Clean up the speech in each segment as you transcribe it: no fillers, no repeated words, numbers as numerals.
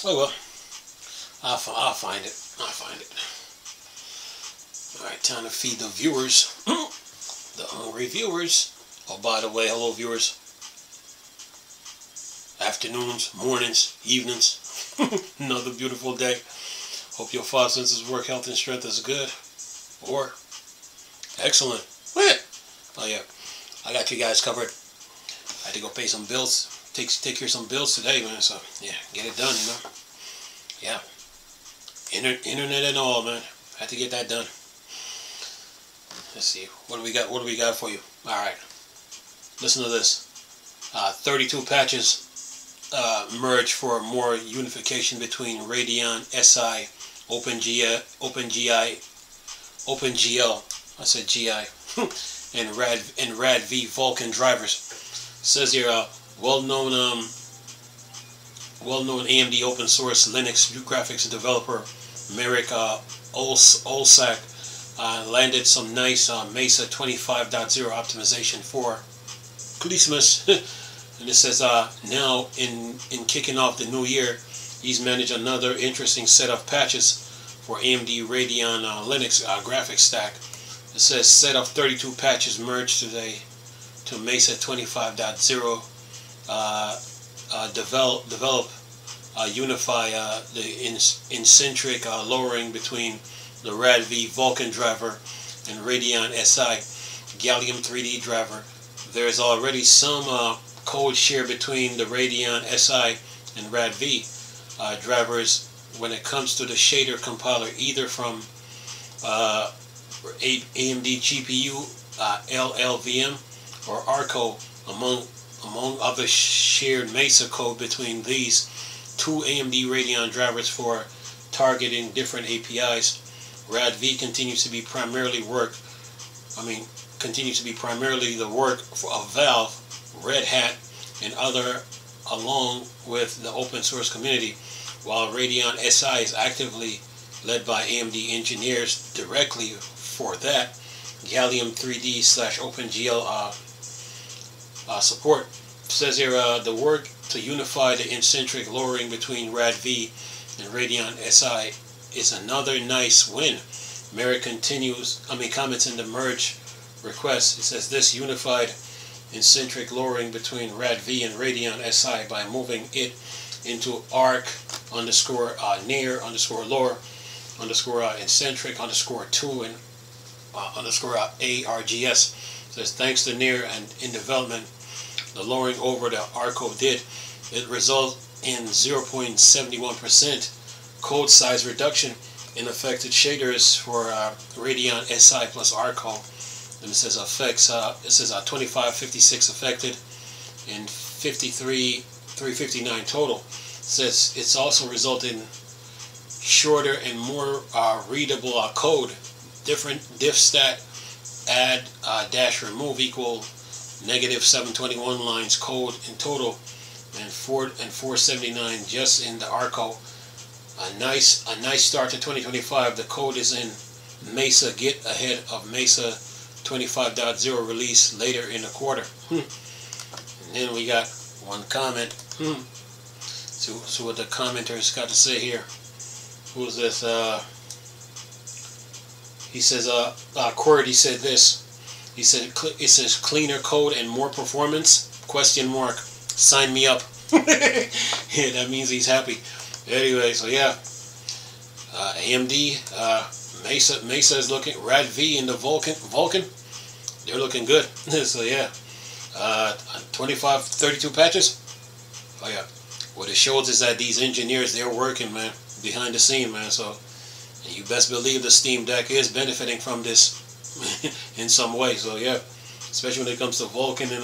Oh well, I'll find it. I'll find it. All right, time to feed the viewers, the hungry viewers. Oh, by the way, hello viewers. Afternoons, mornings, evenings. Another beautiful day. Hope your five senses work, health and strength is good. Or excellent. Oh yeah, I got you guys covered. I had to go pay some bills. Take care of some bills today, man. So yeah, get it done, you know. Yeah, internet and all, man. Had to get that done. Let's see, what do we got? What do we got for you? All right, listen to this. 32 patches merge for more unification between Radeon SI, OpenGL. I said GI, and Radv Vulcan drivers. Says here, well-known AMD open source Linux graphics developer Merrick Olsak landed some nice Mesa 25.0 optimization for Christmas. And it says now in kicking off the new year, he's managed another interesting set of patches for AMD Radeon Linux graphics stack. It says set of 32 patches merged today to Mesa 25.0. Develop, unify the eccentric lowering between the Radv Vulcan driver and Radeon SI Gallium 3D driver. There's already some code share between the Radeon SI and Radv drivers when it comes to the shader compiler, either from AMD GPU, LLVM, or ARCO, among other shared Mesa code between these two AMD Radeon drivers for targeting different APIs. Radv continues to be primarily the work of Valve, Red Hat, and other, along with the open source community, while Radeon SI is actively led by AMD engineers directly for that Gallium 3D / OpenGL support. It says here the work to unify the eccentric lowering between Radv and Radeon SI is another nice win. Merrick comments in the merge request. It says this unified eccentric lowering between Radv and Radeon SI by moving it into arc underscore near underscore lower underscore eccentric underscore 2 and underscore ARGS. It says thanks to near and in development, the lowering over the ARCO did. It results in 0.71% code size reduction in affected shaders for Radeon SI plus ARCO. And it says affects. It says 2556 affected and 359 total. It says it's also resulted in shorter and more readable code. Different diff stat add dash remove equal -721 lines code in total, and 479 just in the ARCO. A nice start to 2025. The code is in Mesa Git ahead of Mesa 25.0 release later in the quarter. And then we got one comment. So what the commenters got to say here. Who's this? He says, Cord, he said this. He said, it says cleaner code and more performance? ? Sign me up. Yeah, that means he's happy. Anyway, so yeah. AMD, Mesa is looking, Radv and the Vulcan, they're looking good. So yeah. 32 patches? Oh yeah. What it shows is that these engineers, they're working, man, behind the scene, man. So you best believe the Steam Deck is benefiting from this in some way. So yeah, especially when it comes to Vulcan and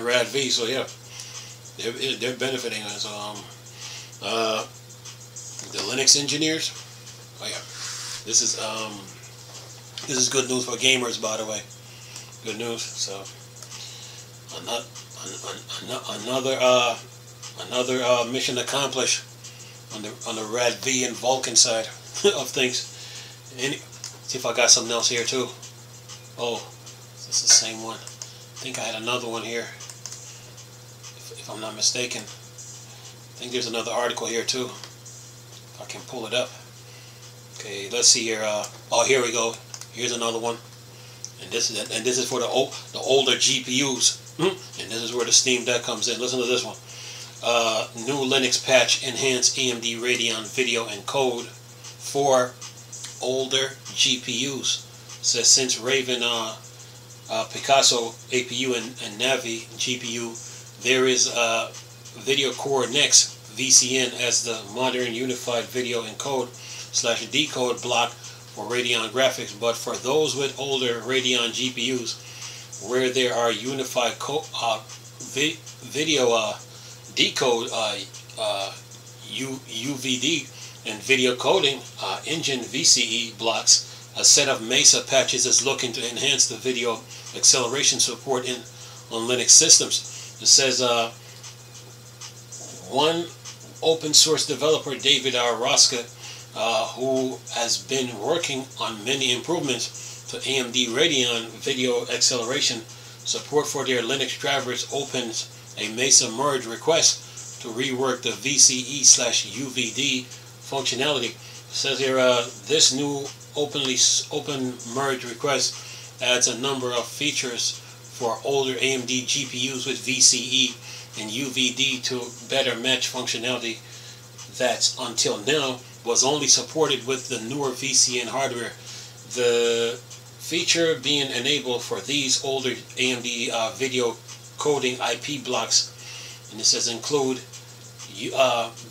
Radv. So yeah, they're benefiting. So the Linux engineers. Oh yeah, this is good news for gamers, by the way. Good news. So another mission accomplished on the Radv and Vulcan side of things. See if I got something else here too. Oh, this is the same one. I think I had another one here, if I'm not mistaken. think there's another article here too. If I can pull it up. Okay, let's see here. Oh, here we go. Here's another one. And this is for the older GPUs. And this is where the Steam Deck comes in. Listen to this one. New Linux patch enhance AMD Radeon video encode for older GPUs. It says since Raven, Picasso APU and Navi GPU, there is Video Core Next VCN as the modern unified video encode / decode block for Radeon graphics. But for those with older Radeon GPUs, where there are unified video decode UVD and video coding engine VCE blocks, a set of Mesa patches is looking to enhance the video acceleration support on Linux systems. It says one open source developer, David R. Roska, who has been working on many improvements to AMD Radeon video acceleration support for their Linux drivers, opens a Mesa merge request to rework the VCE / UVD functionality. It says here, this new open merge request adds a number of features for older AMD GPUs with VCE and UVD to better match functionality that until now was only supported with the newer VCN hardware. The feature being enabled for these older AMD video coding IP blocks, and it says include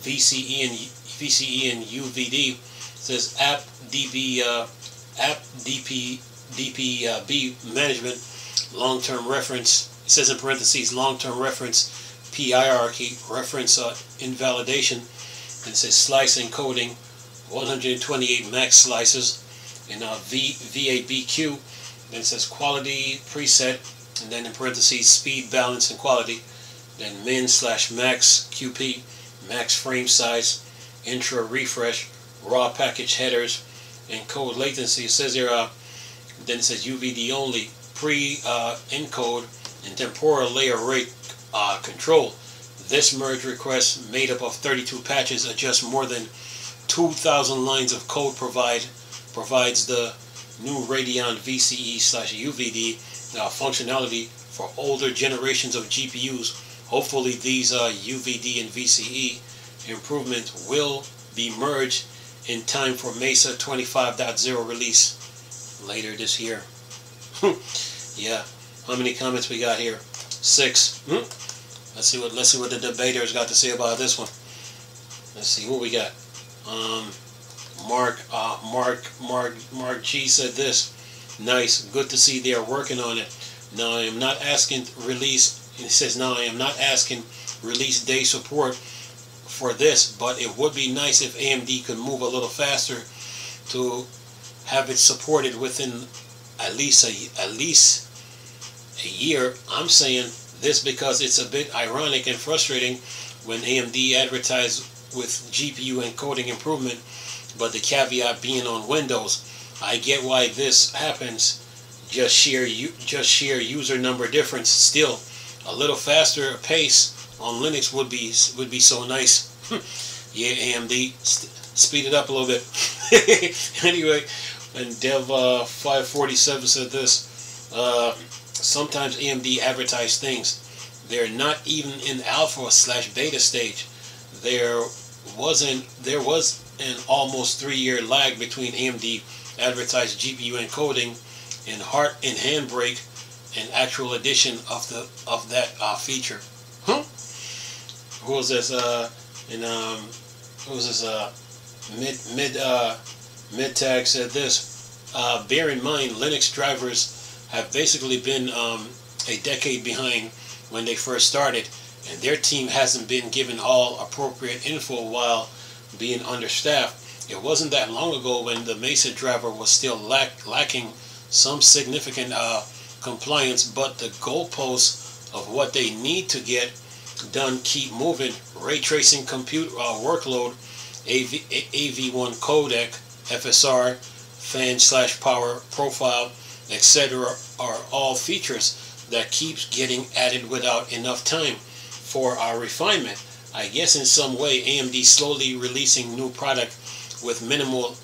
VCE and UVD. It says DPB management, long-term reference. It says in parentheses long-term reference P hierarchy reference invalidation. And it says slice encoding 128 max slices in VABQ. Then it says quality preset, and then in parentheses speed, balance, and quality. Then min/max QP, max frame size, intra refresh, raw package headers, and code latency. It says here, then it says UVD only, pre-encode, and temporal layer rate control. This merge request, made up of 32 patches, adjusts more than 2,000 lines of code, provides the new Radeon VCE / UVD functionality for older generations of GPUs. Hopefully these UVD and VCE improvements will be merged in time for Mesa 25.0 release later this year. Yeah, how many comments we got here? 6. Let's see what the debaters got to say about this one. Let's see what we got. Mark G said this. Nice, good to see they are working on it. Now I am not asking release. It says now I am not asking release day support for this, but it would be nice if AMD could move a little faster to have it supported within at least a year. I'm saying this because it's a bit ironic and frustrating when AMD advertised with GPU encoding improvement, but the caveat being on Windows. I get why this happens. Just sheer user number difference. Still, a little faster pace on Linux would be so nice. Yeah, AMD, speed it up a little bit. Anyway, and Dev547 said this. Sometimes AMD advertise things. They're not even in alpha / beta stage. There was an almost 3-year lag between AMD advertised GPU encoding and Handbrake and actual addition of that feature. Who was this? Midtag said this. Bear in mind, Linux drivers have basically been a decade behind when they first started, and their team hasn't been given all appropriate info while being understaffed. It wasn't that long ago when the Mesa driver was still lacking some significant compliance, but the goalposts of what they need to get done keep moving. Ray tracing compute workload, AV1 codec, FSR, fan/power profile, etc. are all features that keeps getting added without enough time for our refinement. I guess in some way AMD slowly releasing new product with minimal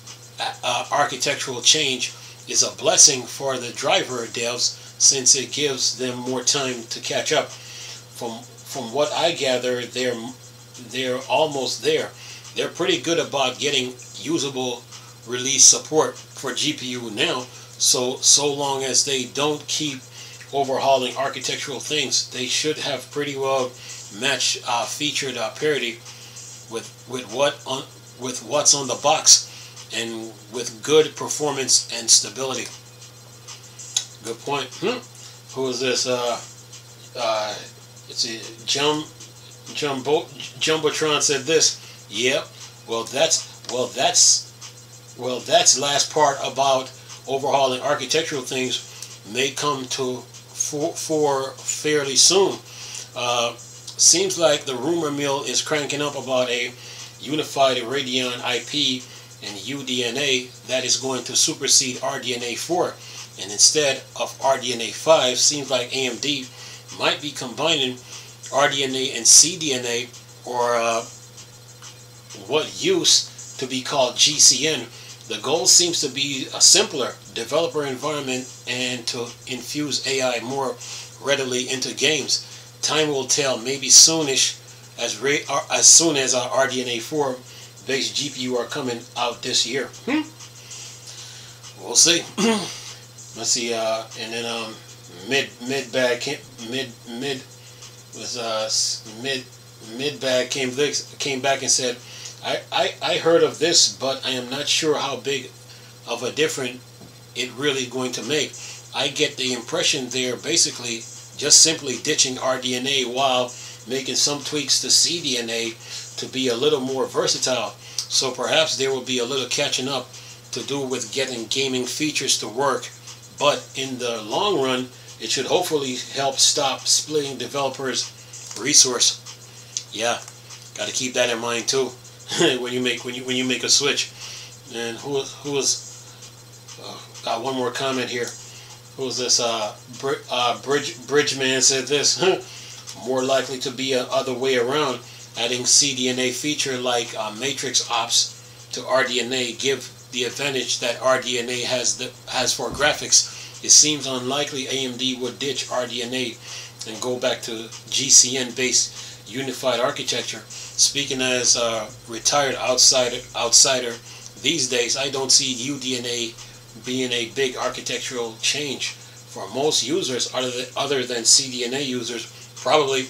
architectural change is a blessing for the driver devs, since it gives them more time to catch up. From what I gather, they're almost there. They're pretty good about getting usable release support for GPU now. So long as they don't keep overhauling architectural things, they should have pretty well matched featured parity with what's on the box, and with good performance and stability. Good point. Who is this? It's a Jumbotron said this. Yep. Well, that's last part about overhauling architectural things may come to for fairly soon. Seems like the rumor mill is cranking up about a unified Radeon IP and UDNA that is going to supersede RDNA 4, and instead of RDNA 5, seems like AMD might be combining RDNA and CDNA, or what used to be called GCN. The goal seems to be a simpler developer environment and to infuse AI more readily into games. Time will tell, maybe soonish, as soon as our RDNA 4 based GPU are coming out this year. We'll see. Let's see, and then mid bag came back and said, I heard of this, but I am not sure how big of a difference it really going to make. I get the impression they're basically just simply ditching RDNA while making some tweaks to CDNA to be a little more versatile. So perhaps there will be a little catching up to do with getting gaming features to work, but in the long run, it should hopefully help stop splitting developers' resource. Yeah, got to keep that in mind too when you make a switch. And who was got one more comment here. Who was this? Bridgeman said this. More likely to be a other way around. Adding CDNA feature like matrix ops to RDNA give the advantage that RDNA has for graphics. It seems unlikely AMD would ditch RDNA and go back to GCN based unified architecture. Speaking as a retired outsider these days, I don't see UDNA being a big architectural change for most users other than CDNA users, probably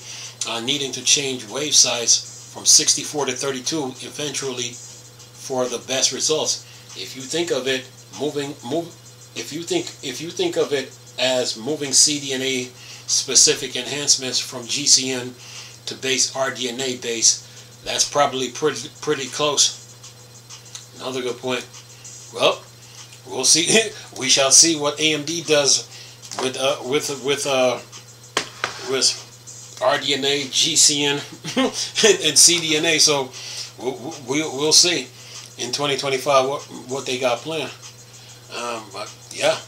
needing to change wave size from 64 to 32 eventually for the best results. If you think of it if you think of it as moving CDNA specific enhancements from GCN to base RDNA base, that's probably pretty close. Another good point. Well, we'll see. We shall see what AMD does with RDNA, GCN, and CDNA. So we'll see in 2025 what they got planned. But yeah,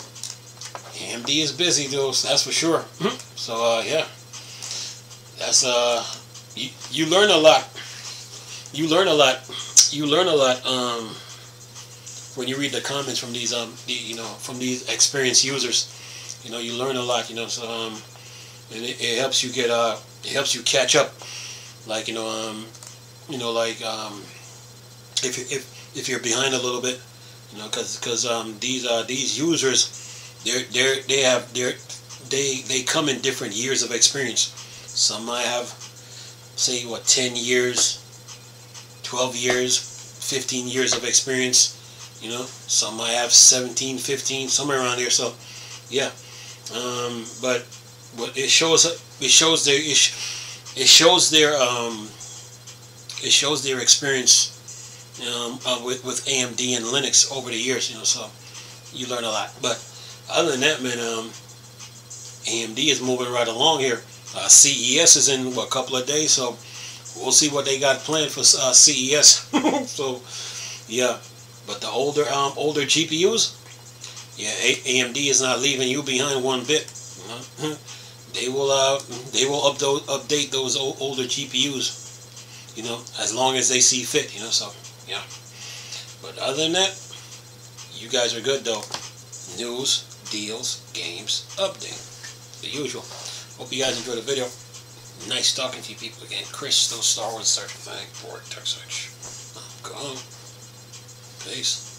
AMD is busy though, that's for sure. So yeah, that's you learn a lot. You learn a lot when you read the comments from these from these experienced users. You learn a lot. So and it helps you get it helps you catch up. Like if you're behind a little bit, because these users they come in different years of experience. Some might have, say, 10 years, 12 years, 15 years of experience. Some might have 17, 15, somewhere around there. So yeah, but it shows their experience with AMD and Linux over the years. So you learn a lot. But other than that, man, AMD is moving right along here. CES is in a couple of days, so we'll see what they got planned for CES. So yeah, but the older GPUs, yeah, AMD is not leaving you behind one bit. They will update those older GPUs you know, as long as they see fit, you know, so, yeah. But other than that, you guys are good, though. News, deals, games, update. The usual. Hope you guys enjoyed the video. Nice talking to you people again. Crystal Star Wars Search. Thank for Tech Search. I'm gone. Peace.